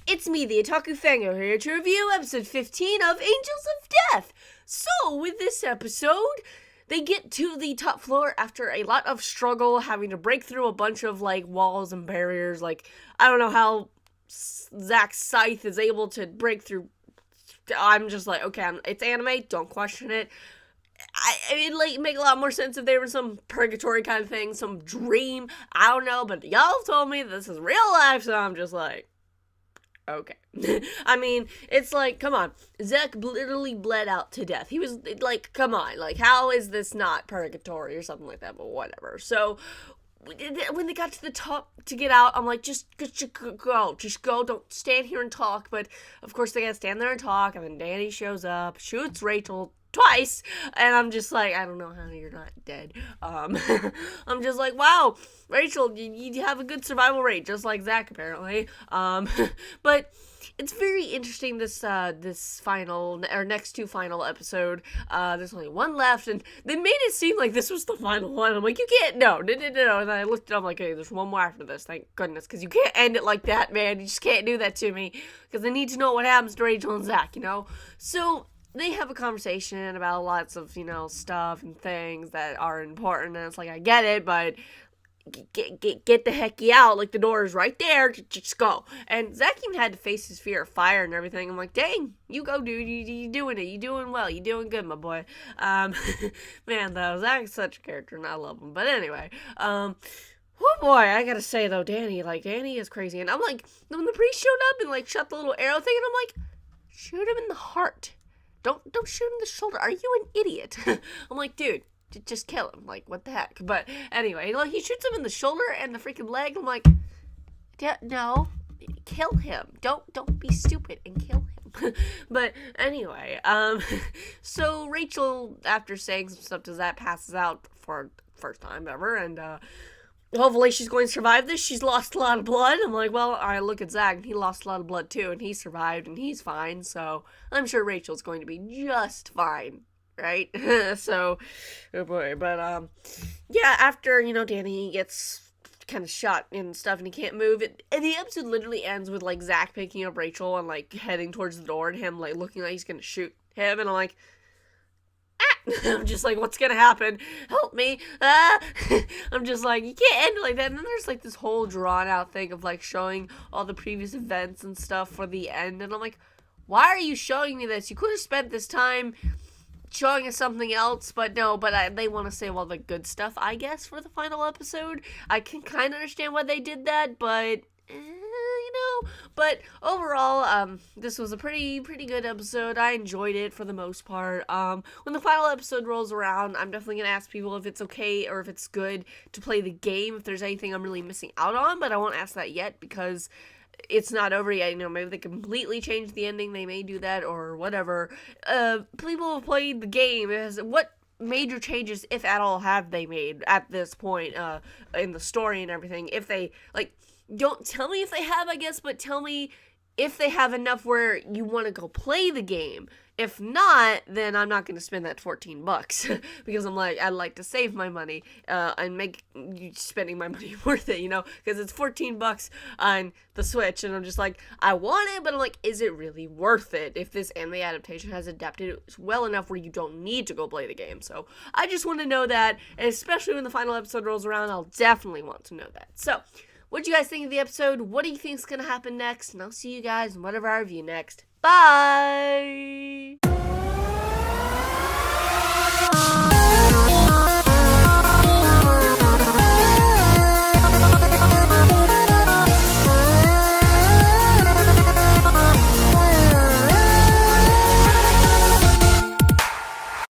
It's me, the Otaku Fango, here to review episode 15 of Angels of Death. So, with this episode, they get to the top floor after a lot of struggle, having to break through a bunch of, walls and barriers. I don't know how Zack's scythe is able to break through. I'm just like, okay, it's anime, don't question it. It'd make a lot more sense if there was some purgatory kind of thing, some dream. I don't know, but y'all told me this is real life, so I'm just like, okay. I mean, it's like, come on. Zack literally bled out to death. He was like, come on. Like, how is this not purgatory or something like that? But whatever. So, when they got to the top to get out, I'm like, just go. Just go. Don't stand here and talk. But, of course, they gotta stand there and talk. And then Danny shows up, shoots Rachel twice, and I'm just like, I don't know how you're not dead. I'm just like, wow, Rachel, you have a good survival rate, just like Zack, apparently. But it's very interesting, this final, or next two final episode. There's only one left, and they made it seem like this was the final one. I'm like, you can't, no. And I looked it up, like, hey, there's one more after this, thank goodness, because you can't end it like that, man. You just can't do that to me, because I need to know what happens to Rachel and Zack, So, they have a conversation about lots of, stuff and things that are important, and it's like, I get it, but get the hecky out, like, the door is right there, just go. And Zack even had to face his fear of fire and everything. I'm like, dang, you go, dude, you doing it, you doing well, you doing good, my boy. Man, though, Zack's such a character, and I love him, but anyway, oh boy, I gotta say, though, Danny is crazy, and I'm like, when the priest showed up and, shot the little arrow thing, and I'm like, shoot him in the heart. Don't shoot him in the shoulder. Are you an idiot? I'm like, dude, just kill him. Like, what the heck? But anyway, he shoots him in the shoulder and the freaking leg. I'm like, no, kill him. Don't be stupid and kill him. But anyway, so Rachel, after saying some stuff to Zack, passes out for the first time ever, and hopefully she's going to survive this. She's lost a lot of blood. I'm like, well, I look at Zack, and he lost a lot of blood too, and he survived, and he's fine, so I'm sure Rachel's going to be just fine, right? So, oh boy, but, yeah, after, Danny gets kind of shot and stuff, and he can't move, and the episode literally ends with, Zack picking up Rachel and, heading towards the door, and him, looking like he's gonna shoot him, and I'm like, I'm just like, what's gonna happen? Help me. I'm just like, you can't end it like that. And then there's this whole drawn out thing of showing all the previous events and stuff for the end. And I'm like, why are you showing me this? You could have spent this time showing us something else, but no, they want to save all the good stuff, I guess, for the final episode. I can kind of understand why they did that, but but overall, this was a pretty good episode. I enjoyed it for the most part. When the final episode rolls around, I'm definitely gonna ask people if it's okay or if it's good to play the game, if there's anything I'm really missing out on, but I won't ask that yet because it's not over yet. Maybe they completely change the ending, they may do that, or whatever. People have played the game. What major changes, if at all, have they made at this point, in the story and everything? If they, don't tell me if they have, I guess, but tell me if they have enough where you want to go play the game. If not, then I'm not going to spend that $14 because I'm like, I'd like to save my money and make spending my money worth it, because it's $14 on the Switch, and I'm just like, I want it, but I'm like, is it really worth it if this anime adaptation has adapted it well enough where you don't need to go play the game? So I just want to know that, and especially when the final episode rolls around, I'll definitely want to know that. So, what do you guys think of the episode? What do you think is going to happen next? And I'll see you guys in whatever I review next. Bye!